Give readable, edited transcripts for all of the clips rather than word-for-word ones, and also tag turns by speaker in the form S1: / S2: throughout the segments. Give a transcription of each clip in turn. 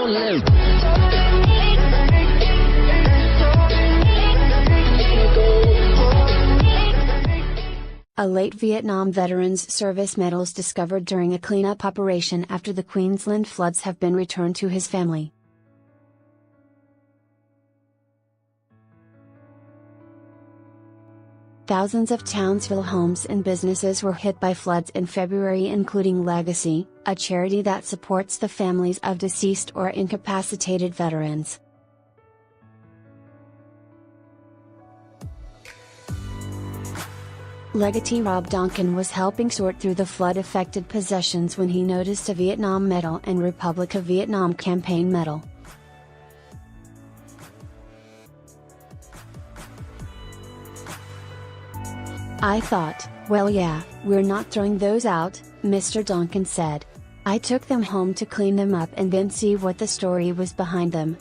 S1: A late Vietnam veteran's service medals discovered during a cleanup operation after the Queensland floods have been returned to his family. Thousands of Townsville homes and businesses were hit by floods in February, including Legacy, a charity that supports the families of deceased or incapacitated veterans. Legatee Rob Donkin was helping sort through the flood-affected possessions when he noticed a Vietnam Medal and Republic of Vietnam campaign medal. "I thought, well yeah, we're not throwing those out," Mr. Donkin said. "I took them home to clean them up and then see what the story was behind them."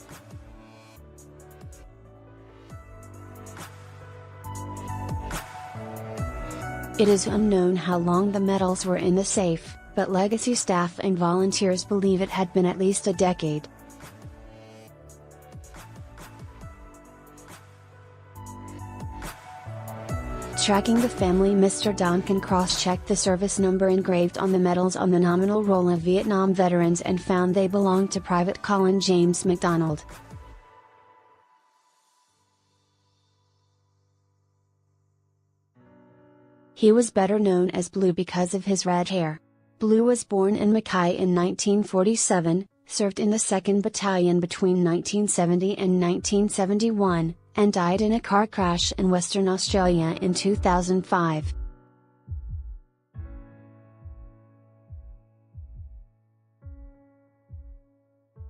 S1: It is unknown how long the medals were in the safe, but Legacy staff and volunteers believe it had been at least a decade. Tracking the family, Mr. Donkin cross-checked the service number engraved on the medals on the nominal roll of Vietnam veterans and found they belonged to Private Colin James McDonald. He was better known as Blue because of his red hair. Blue was born in Mackay in 1947, served in the 2nd Battalion between 1970 and 1971, and died in a car crash in Western Australia in 2005.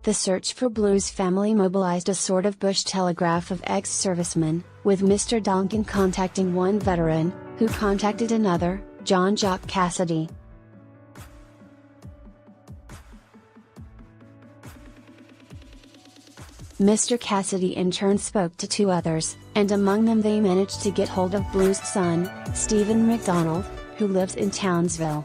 S1: The search for Blue's family mobilized a sort of bush telegraph of ex-servicemen, with Mr. Donkin contacting one veteran, who contacted another, John Jock Cassidy. Mr. Cassidy in turn spoke to two others, and among them they managed to get hold of Blue's son, Stephen McDonald, who lives in Townsville.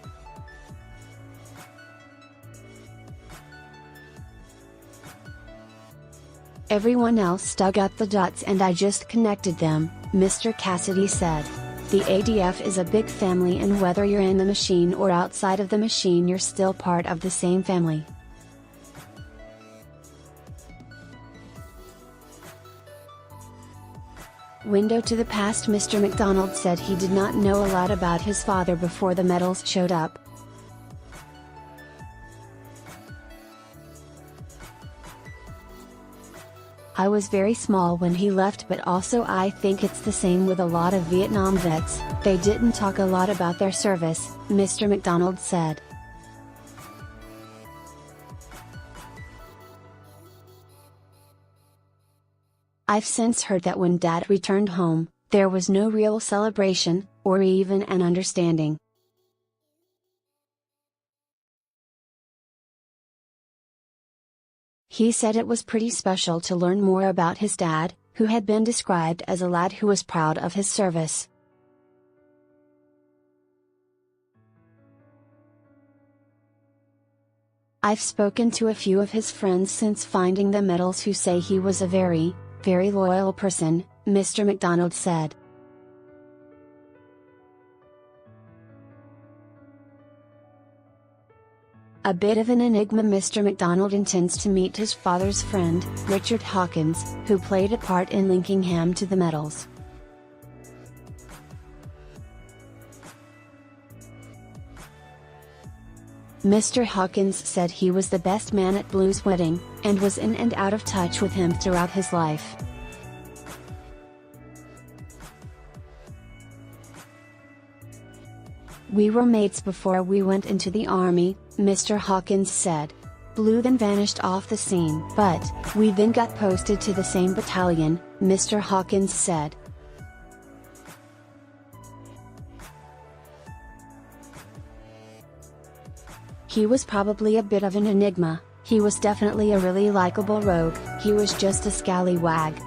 S1: "Everyone else dug up the dots and I just connected them," Mr. Cassidy said. "The ADF is a big family, and whether you're in the machine or outside of the machine, you're still part of the same family." Window to the past: Mr. McDonald said he did not know a lot about his father before the medals showed up. "I was very small when he left, but also I think it's the same with a lot of Vietnam vets, they didn't talk a lot about their service," Mr. McDonald said. "I've since heard that when Dad returned home, there was no real celebration, or even an understanding. He said it was pretty special to learn more about his dad, who had been described as a lad who was proud of his service." "I've spoken to a few of his friends since finding the medals who say he was a very loyal person," Mr. McDonald said. A bit of an enigma, Mr. McDonald intends to meet his father's friend, Richard Hawkins, who played a part in linking him to the medals. Mr. Hawkins said he was the best man at Blue's wedding, and was in and out of touch with him throughout his life. "We were mates before we went into the army," Mr. Hawkins said. "Blue then vanished off the scene, but we then got posted to the same battalion," Mr. Hawkins said. "He was probably a bit of an enigma. He was definitely a really likable rogue, he was just a scallywag."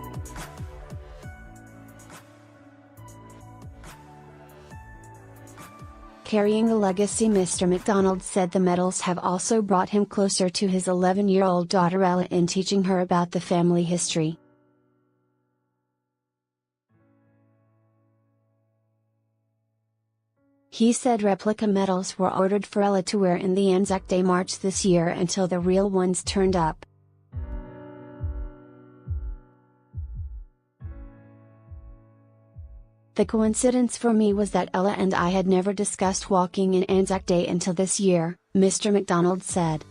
S1: carrying the legacy. Mr. McDonald said the medals have also brought him closer to his 11-year-old daughter Ella in teaching her about the family history. He said replica medals were ordered for Ella to wear in the Anzac Day March this year until the real ones turned up. The coincidence for me was that Ella and I had never discussed walking in Anzac Day until this year, Mr. McDonald said.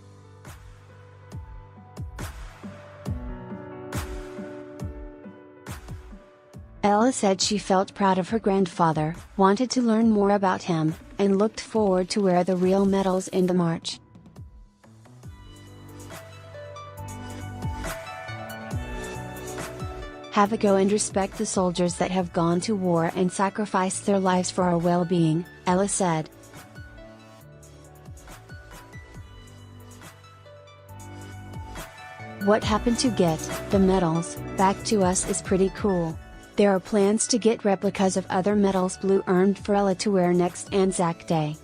S1: Ella said she felt proud of her grandfather, wanted to learn more about him, and looked forward to wear the real medals in the march. Have a go and respect the soldiers that have gone to war and sacrificed their lives for our well-being, Ella said. What happened to get the medals back to us is pretty cool. There are plans to get replicas of other medals Blue earned for Ella to wear next Anzac Day.